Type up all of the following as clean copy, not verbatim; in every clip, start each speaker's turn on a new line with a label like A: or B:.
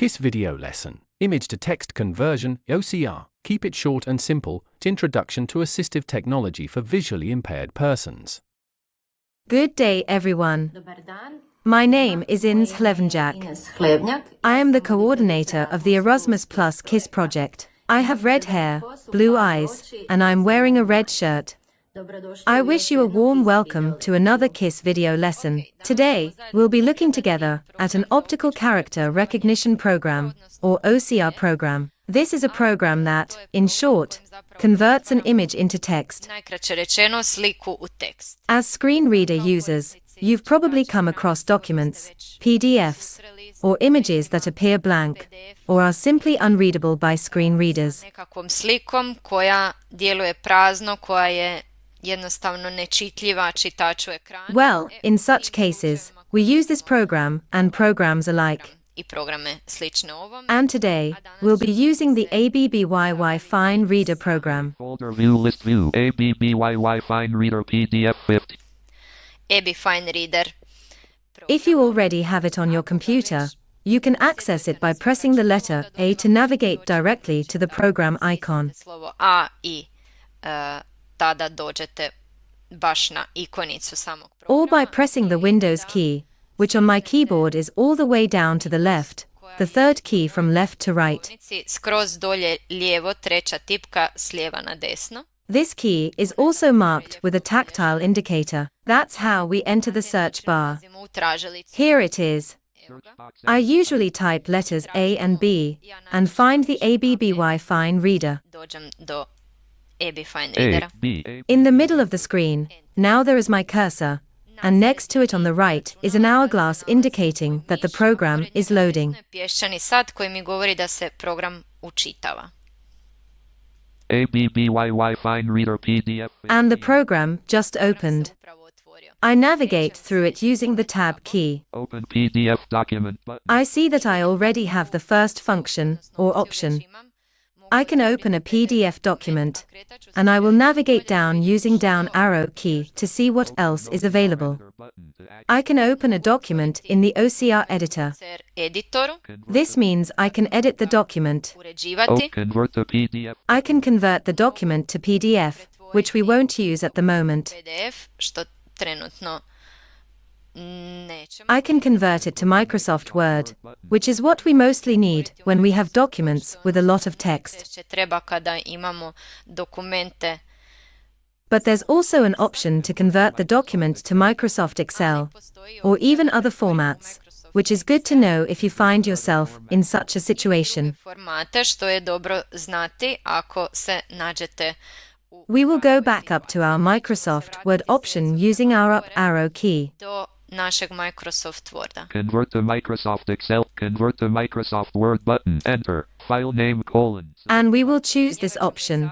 A: KISS video lesson, image to text conversion, OCR. Keep it short and simple. Introduction to Assistive Technology for Visually Impaired Persons.
B: Good day, everyone. My name is Ines Hlevnjak. I am the coordinator of the Erasmus Plus KISS project. I have red hair, blue eyes, and I'm wearing a red shirt. I wish you a warm welcome to another KISS video lesson. Today, we'll be looking together at an optical character recognition program, or OCR program. This is a program that, in short, converts an image into text. As screen reader users, you've probably come across documents, PDFs, or images that appear blank, or are simply unreadable by screen readers. Well, in such cases, we use this program and programs alike. And today, we'll be using the ABBYY Fine Reader program.
C: Folder view list view ABBYY Fine Reader PDF 50.
D: AB Fine Reader.
B: If you already have it on your computer, you can access it by pressing the letter A to navigate directly to the program icon.
D: Slovo A I tada dođete baš na ikonicu samog programa.
B: Or by pressing the Windows key, which on my keyboard is all the way down to the left, the third key from left to right.
D: Skroz dolje lijevo, treća tipka s lijeva na desno.
B: This key is also marked with a tactile indicator. That's how we enter the search bar. Here it is. I usually type letters A and B and find the ABBY Fine Reader.
D: Dođem do AB Fine Readera.
B: In the middle of the screen, now there is my cursor, and next to it on the right is an hourglass indicating that the program is loading.
D: Pješčani sat koji mi govori da se program učitava.
C: ABBYY Fine Reader PDF.
B: And the program just opened. I navigate through it using the Tab key.
C: Open PDF document button.
B: I see that I already have the first function, or option. I can open a PDF document, and I will navigate down using down arrow key to see what else is available. I can open a document in the OCR editor. This means I can edit the document.
C: Convert the PDF.
B: I can convert the document to PDF, which we won't use at the moment. I can convert it to Microsoft Word, which is what we mostly need when we have documents with a lot of text. But there's also an option to convert the document to Microsoft Excel, or even other formats, which is good to know if you find yourself in such a situation. We will go back up to our Microsoft Word option using our up arrow key.
D: Našeg Microsoft Worda.
C: Convert to Microsoft Excel. Convert to Microsoft Word button. Enter. File name :
B: And we will choose this option.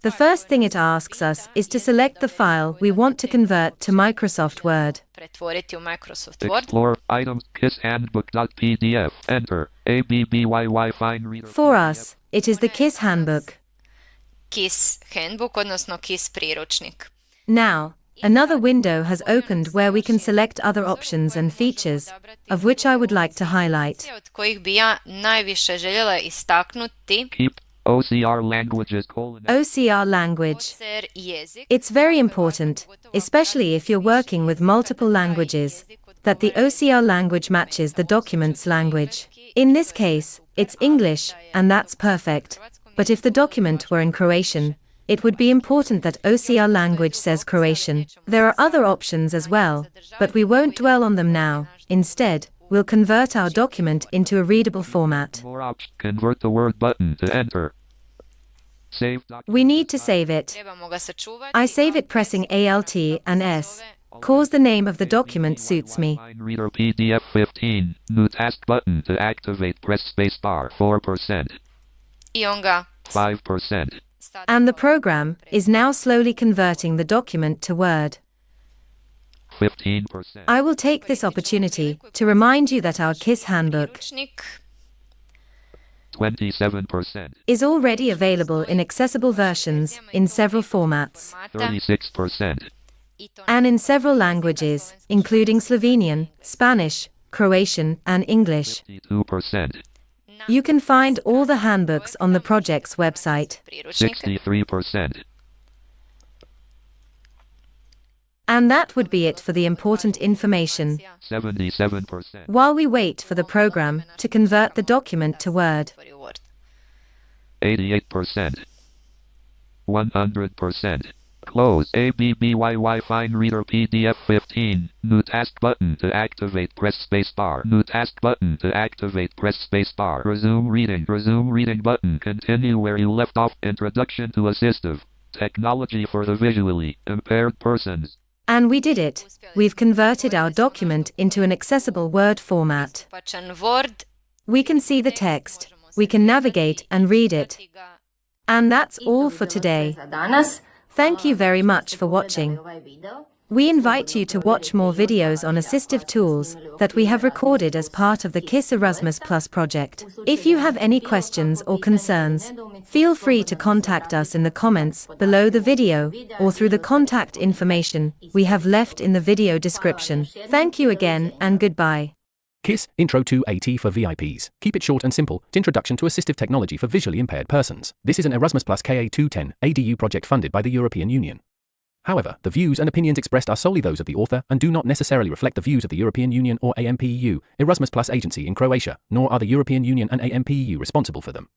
B: The first thing it asks us is to select the file we want to convert to Microsoft Word.
D: Pretvoriti u Microsoft Word.
C: Explore items KISS handbook.pdf. Enter. ABBYY Fine Reader.
B: For us, it is the KISS handbook.
D: KISS handbook, odnosno KISS priručnik.
B: Now, another window has opened where we can select other options and features, of which I would like to highlight.
D: Od kojih bi ja najviše željela istaknuti.
C: Keep OCR languages :
B: OCR language.
D: OCR jezik.
B: It's very important, especially if you're working with multiple languages, that the OCR language matches the document's language. In this case, it's English, and that's perfect. But if the document were in Croatian, it would be important that OCR language says Croatian. There are other options as well, but we won't dwell on them now. Instead, we'll convert our document into a readable format.
C: Convert the Word button to enter. Save document.
B: We need to save it.
D: Trebamo ga sačuvati.
B: I save it pressing Alt and S, cause the name of the document suits me.
C: Fine Reader PDF 15. New task button to activate. Press spacebar. 4%.
D: I on ga
C: 5%.
B: And the program is now slowly converting the document to Word.
C: 15%.
B: I will take this opportunity to remind you that our KISS handbook
C: 27%.
B: is already available in accessible versions in several formats
C: 36%.
B: and in several languages, including Slovenian, Spanish, Croatian, and English.
C: 52%.
B: You can find all the handbooks on the project's website.
C: 63%.
B: And that would be it for the important information.
C: 77%.
B: While we wait for the program to convert the document to Word.
C: 88%. 100%. Close ABBYY Fine Reader PDF 15. New task button to activate, press spacebar. New task button to activate, press spacebar. Resume reading. Resume reading button. Continue where you left off. Introduction to Assistive Technology for the Visually Impaired Persons.
B: And we did it. We've converted our document into an accessible Word format. We can see the text. We can navigate and read it. And that's all for today. Thank you very much for watching. We invite you to watch more videos on assistive tools that we have recorded as part of the KISS Erasmus Plus project. If you have any questions or concerns, feel free to contact us in the comments below the video or through the contact information we have left in the video description. Thank you again and goodbye.
A: KISS Intro to AT for VIPs. Keep it short and simple. Introduction to Assistive Technology for Visually Impaired Persons. This is an Erasmus Plus KA210 ADU project funded by the European Union. However, the views and opinions expressed are solely those of the author and do not necessarily reflect the views of the European Union or AMPEU, Erasmus Plus agency in Croatia, nor are the European Union and AMPEU responsible for them.